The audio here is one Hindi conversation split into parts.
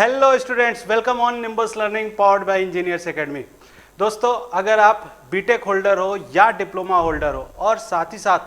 Hello students, welcome on nimbus learning powered by engineers academy. दोस्तों, अगर आप बीटेक होल्डर हो या डिप्लोमा होल्डर हो और साथ ही साथ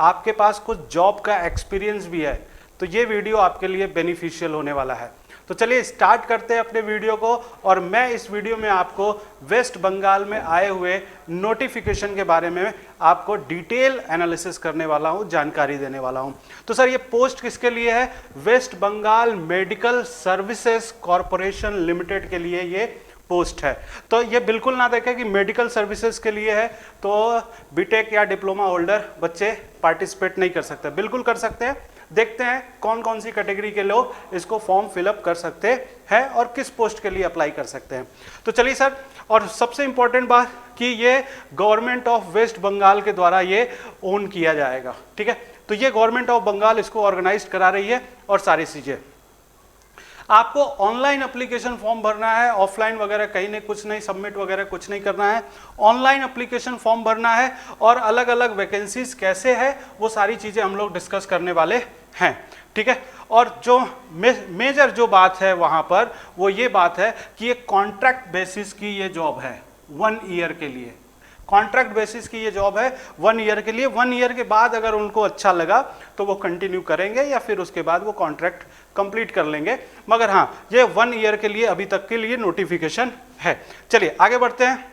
आपके पास कुछ जॉब का एक्सपीरियंस भी है तो ये वीडियो आपके लिए बेनिफिशियल होने वाला है। तो चलिए स्टार्ट करते हैं अपने वीडियो को। और मैं इस वीडियो में आपको वेस्ट बंगाल में आए हुए नोटिफिकेशन के बारे में आपको डिटेल एनालिसिस करने वाला हूं, जानकारी देने वाला हूं। तो सर, ये पोस्ट किसके लिए है? West Bengal medical services corporation limited के लिए ये पोस्ट है। तो ये बिल्कुल ना देखें कि मेडिकल सर्विसेज के लिए है तो बीटेक या डिप्लोमा होल्डर बच्चे पार्टिसिपेट नहीं कर सकते। बिल्कुल कर सकते हैं। देखते हैं कौन कौन सी कैटेगरी के लोग इसको फॉर्म फिलअप कर सकते हैं और किस पोस्ट के लिए अप्लाई कर सकते हैं। तो चलिए सर, और सबसे इंपॉर्टेंट बात कि ये गवर्नमेंट ऑफ वेस्ट बंगाल के द्वारा ये ओन किया जाएगा। ठीक है, तो ये गवर्नमेंट ऑफ बंगाल इसको ऑर्गेनाइज करा रही है और सारी चीजें। आपको ऑनलाइन एप्लीकेशन फॉर्म भरना है, ऑफलाइन वगैरह कहीं नहीं, कुछ नहीं, सबमिट वगैरह कुछ नहीं करना है। ऑनलाइन एप्लीकेशन फॉर्म भरना है और अलग अलग वैकेंसीज कैसे है वो सारी चीजें हम लोग डिस्कस करने वाले हैं। ठीक है, और जो मेजर जो बात है वहां पर वो ये बात है कि ये कॉन्ट्रैक्ट बेसिस की ये जॉब है 1 ईयर के लिए। कॉन्ट्रैक्ट बेसिस की ये जॉब है 1 ईयर के लिए। 1 ईयर के बाद अगर उनको अच्छा लगा तो वो कंटिन्यू करेंगे या फिर उसके बाद वो कॉन्ट्रैक्ट कंप्लीट कर लेंगे। मगर हाँ, ये 1 ईयर के लिए अभी तक के लिए नोटिफिकेशन है। चलिए आगे बढ़ते हैं।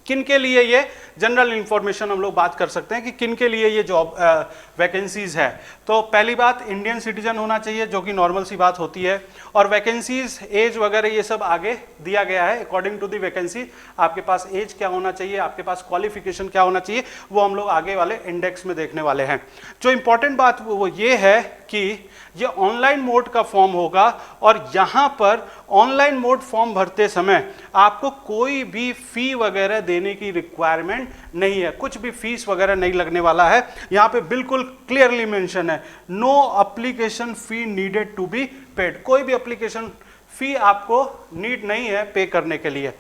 किन के लिए ये जनरल इंफॉर्मेशन हम लोग बात कर सकते हैं कि किन के लिए ये जॉब वैकेंसीज है। तो पहली बात, इंडियन सिटीजन होना चाहिए, जो कि नॉर्मल सी बात होती है। और वैकेंसीज, एज वगैरह ये सब आगे दिया गया है अकॉर्डिंग टू दी वैकेंसी। आपके पास एज क्या होना चाहिए, आपके पास क्वालिफिकेशन क्या होना चाहिए, वो हम लोग आगे वाले इंडेक्स में देखने वाले हैं। जो इंपॉर्टेंट बात वो ये है कि ये ऑनलाइन मोड का फॉर्म होगा और यहाँ पर ऑनलाइन मोड फॉर्म भरते समय आपको कोई भी फी वगैरह देने की रिक्वायरमेंट नहीं है। कुछ भी फीस वगैरह नहीं लगने वाला है। यहाँ पे बिल्कुल क्लियरली मेंशन है, no application fee needed to be paid. कोई भी एप्लीकेशन फी आपको नीड नहीं है पे करने के लिए।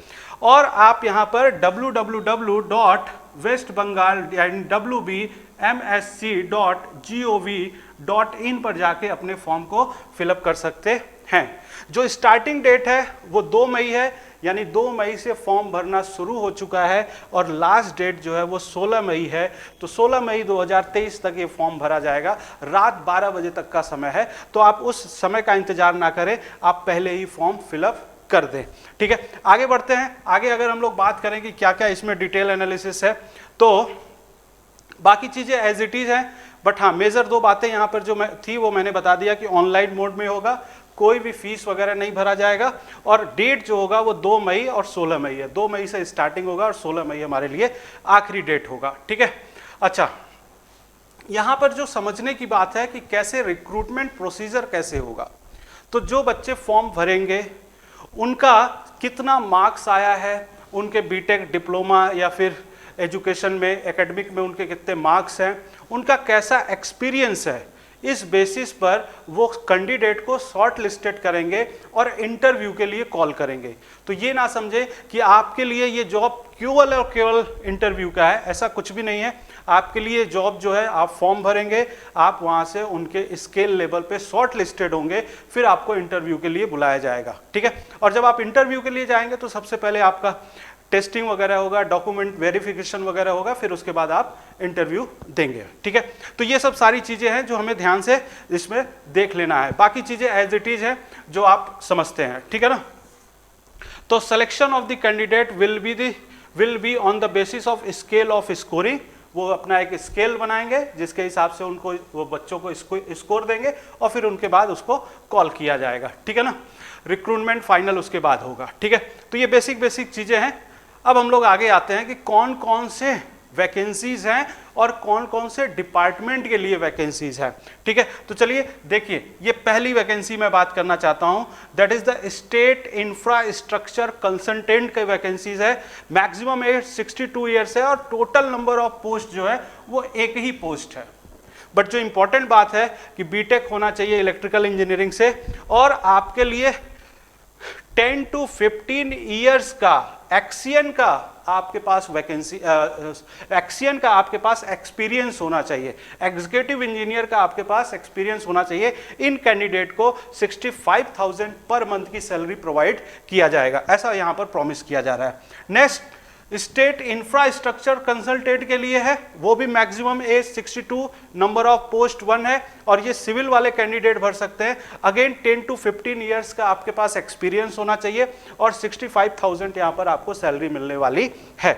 और आप यहाँ पर www.westbengal.wbmsc.gov.in पर जाके अपने फॉर्म को फिलअप कर सकते हैं। जो स्टार्टिंग डेट है वो 2 मई है, यानी 2 मई से फॉर्म भरना शुरू हो चुका है और लास्ट डेट जो है वो 16 मई है। तो 16 मई 2023 तक ये फॉर्म भरा जाएगा। रात 12 बजे तक का समय है, तो आप उस समय का इंतजार ना करें, आप पहले ही फॉर्म फिलअप कर दें। ठीक है, आगे बढ़ते हैं। आगे अगर हम लोग बात करें कि क्या क्या इसमें डिटेल एनालिसिस है, तो बाकी चीजें एज इट इज हैं। बट हाँ, मेजर 2 बातें यहाँ पर जो थी वो मैंने बता दिया कि ऑनलाइन मोड में होगा, कोई भी फीस वगैरह नहीं भरा जाएगा। और डेट जो होगा वो 2 मई और 16 मई है। 2 मई से स्टार्टिंग होगा और 16 मई हमारे लिए आखिरी डेट होगा। ठीक है, अच्छा, यहाँ पर जो समझने की बात है कि कैसे रिक्रूटमेंट प्रोसीजर कैसे होगा। तो जो बच्चे फॉर्म भरेंगे उनका कितना मार्क्स आया है, उनके बीटेक, डिप्लोमा या फिर एजुकेशन में, एकेडमिक में उनके कितने मार्क्स हैं, उनका कैसा एक्सपीरियंस है, इस बेसिस पर वो कैंडिडेट को शॉर्ट लिस्टेड करेंगे और इंटरव्यू के लिए कॉल करेंगे। तो ये ना समझे कि आपके लिए ये जॉब केवल और केवल इंटरव्यू का है, ऐसा कुछ भी नहीं है। आपके लिए जॉब जो है, आप फॉर्म भरेंगे, आप वहाँ से उनके स्केल लेवल पे शॉर्ट लिस्टेड होंगे, फिर आपको इंटरव्यू के लिए बुलाया जाएगा। ठीक है, और जब आप इंटरव्यू के लिए जाएंगे तो सबसे पहले आपका टेस्टिंग वगैरह होगा, डॉक्यूमेंट वेरिफिकेशन वगैरह होगा, फिर उसके बाद आप इंटरव्यू देंगे। ठीक है, तो ये सब सारी चीजें हैं जो हमें ध्यान से इसमें देख लेना है। बाकी चीजें एज इट इज है जो आप समझते हैं। ठीक है ना। तो selection of the candidate will be on the basis of scale of scoring. वो अपना एक स्केल बनाएंगे जिसके हिसाब से उनको, वो बच्चों को स्कोर देंगे और फिर उनके बाद उसको कॉल किया जाएगा। ठीक है ना। रिक्रूटमेंट फाइनल उसके बाद होगा। ठीक है, तो ये बेसिक चीजें हैं। अब हम लोग आगे आते हैं कि कौन कौन से वैकेंसीज हैं और कौन कौन से डिपार्टमेंट के लिए वैकेंसीज हैं। ठीक है, तो चलिए देखिए, ये पहली वैकेंसी मैं बात करना चाहता हूं, that is the state infrastructure consultant की वैकेंसीज है। मैक्सिमम एज 62 ईयर्स है और टोटल नंबर ऑफ पोस्ट जो है वो एक ही पोस्ट है। बट जो इंपॉर्टेंट बात है कि बीटेक होना चाहिए इलेक्ट्रिकल इंजीनियरिंग से और आपके लिए 10 to 15 ईयर्स का एक्सियन का आपके पास वैकेंसी, एक्सियन का आपके पास एक्सपीरियंस होना चाहिए, एग्जीक्यूटिव इंजीनियर का आपके पास एक्सपीरियंस होना चाहिए। इन कैंडिडेट को 65,000 पर मंथ की सैलरी प्रोवाइड किया जाएगा, ऐसा यहां पर प्रॉमिस किया जा रहा है। नेक्स्ट स्टेट इंफ्रास्ट्रक्चर कंसल्टेंट के लिए है, वो भी maximum age 62, number of post 1 है, और ये सिविल वाले कैंडिडेट भर सकते हैं। अगेन 10 to 15 ईयर्स का आपके पास एक्सपीरियंस होना चाहिए और 65,000 यहां पर आपको सैलरी मिलने वाली है।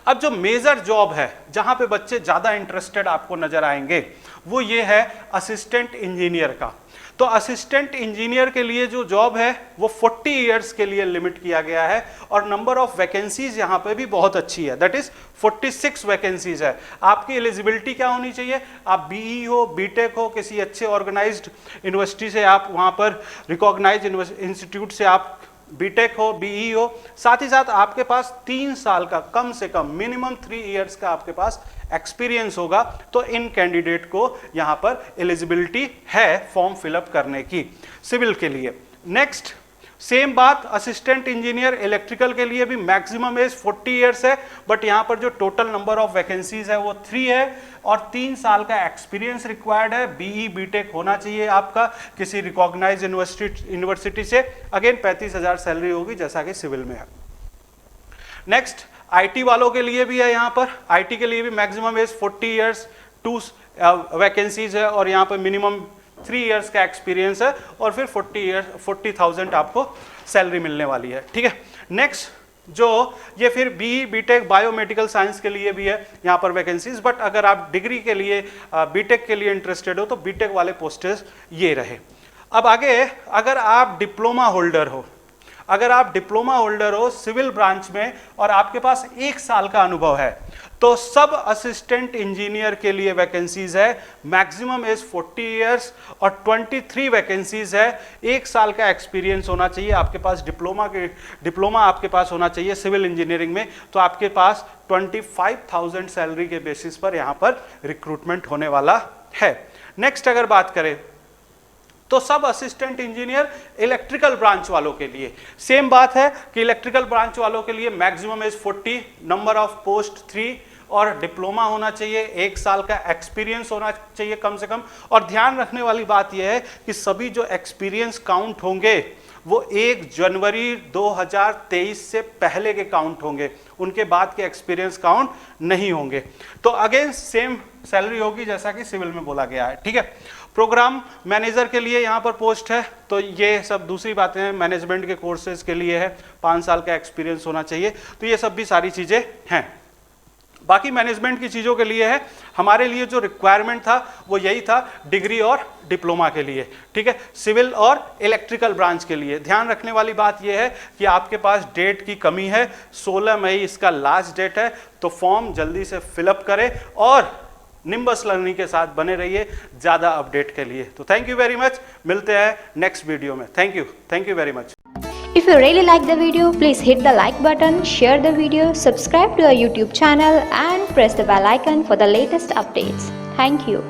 अब जो मेजर जॉब है जहां पे बच्चे ज्यादा इंटरेस्टेड आपको नजर आएंगे वो ये है असिस्टेंट इंजीनियर का। तो असिस्टेंट इंजीनियर के लिए जो जॉब है वो 40 इयर्स के लिए लिमिट किया गया है और नंबर ऑफ वैकेंसीज यहाँ पे भी बहुत अच्छी है, दैट इज 46 वैकेंसीज है। आपकी एलिजिबिलिटी क्या होनी चाहिए, आप बीई हो, बीटेक हो, किसी अच्छे ऑर्गेनाइज्ड यूनिवर्सिटी से आप वहाँ पर रिकॉग्नाइज इंस्टीट्यूट से आप बीटेक हो, बीई हो, साथ ही साथ आपके पास 3 साल का कम से कम मिनिमम 3 इयर्स का आपके पास एक्सपीरियंस होगा। तो इन कैंडिडेट को यहां पर एलिजिबिलिटी है फॉर्म फिलअप करने की सिविल के लिए। नेक्स्ट सेम बात असिस्टेंट इंजीनियर इलेक्ट्रिकल के लिए भी मैक्सिमम एज 40 इयर्स है, बट यहां पर जो टोटल नंबर ऑफ वैकेंसीज है वो 3 है और 3 साल का एक्सपीरियंस रिक्वायर्ड है। बीई बीटेक होना चाहिए आपका किसी रिकॉग्नाइज यूनिवर्सिटी से। अगेन 35,000 सैलरी होगी जैसा कि सिविल में है। नेक्स्ट आईटी वालों के लिए भी है, यहाँ पर आईटी के लिए भी मैक्सिमम एज 40 इयर्स, 2 वैकेंसीज है और यहाँ पर मिनिमम 3 इयर्स का एक्सपीरियंस है और फिर 40,000 आपको सैलरी मिलने वाली है, ठीक है। नेक्स्ट जो ये फिर बीई बीटेक बायोमेडिकल साइंस के लिए भी है यहाँ पर वैकेंसीज, बट अगर आप डिग्री के लिए बीटेक के लिए इंटरेस्टेड हो तो बीटेक वाले पोस्टेज ये रहे। अब आगे अगर आप डिप्लोमा होल्डर हो, अगर आप डिप्लोमा होल्डर हो सिविल ब्रांच में और आपके पास 1 साल का अनुभव है तो सब असिस्टेंट इंजीनियर के लिए वैकेंसीज है, मैक्सिमम एज 40 इयर्स और 23 वैकेंसीज है। 1 साल का एक्सपीरियंस होना चाहिए आपके पास, डिप्लोमा आपके पास होना चाहिए सिविल इंजीनियरिंग में, तो आपके पास 25,000 सैलरी के बेसिस पर यहाँ पर रिक्रूटमेंट होने वाला है। नेक्स्ट अगर बात करें तो सब असिस्टेंट इंजीनियर इलेक्ट्रिकल ब्रांच वालों के लिए सेम बात है कि इलेक्ट्रिकल ब्रांच वालों के लिए maximum age 40, number of post 3 और डिप्लोमा होना चाहिए, 1 साल का एक्सपीरियंस होना चाहिए कम से कम। और ध्यान रखने वाली बात यह है कि सभी जो एक्सपीरियंस काउंट होंगे वो 1 जनवरी 2023 से पहले के काउंट होंगे, उनके बाद के एक्सपीरियंस काउंट नहीं होंगे। तो अगेन सेम सैलरी होगी जैसा कि सिविल में बोला गया है, ठीक है। प्रोग्राम मैनेजर के लिए यहाँ पर पोस्ट है, तो ये सब दूसरी बातें हैं, मैनेजमेंट के कोर्सेज के लिए है, 5 साल का एक्सपीरियंस होना चाहिए, तो ये सब भी सारी चीज़ें हैं। बाकी मैनेजमेंट की चीज़ों के लिए है, हमारे लिए जो रिक्वायरमेंट था वो यही था डिग्री और डिप्लोमा के लिए, ठीक है, सिविल और इलेक्ट्रिकल ब्रांच के लिए। ध्यान रखने वाली बात यह है कि आपके पास डेट की कमी है, 16 मई इसका लास्ट डेट है, तो फॉर्म जल्दी से फिलअप करें और निम्बस लर्निंग के साथ बने रहिए ज़्यादा अपडेट के लिए। तो थैंक यू वेरी मच, मिलते हैं नेक्स्ट वीडियो में। Thank you very much. If you really like the video, please hit the like button, share the video, subscribe to our YouTube channel and press the bell icon for the latest updates. Thank you.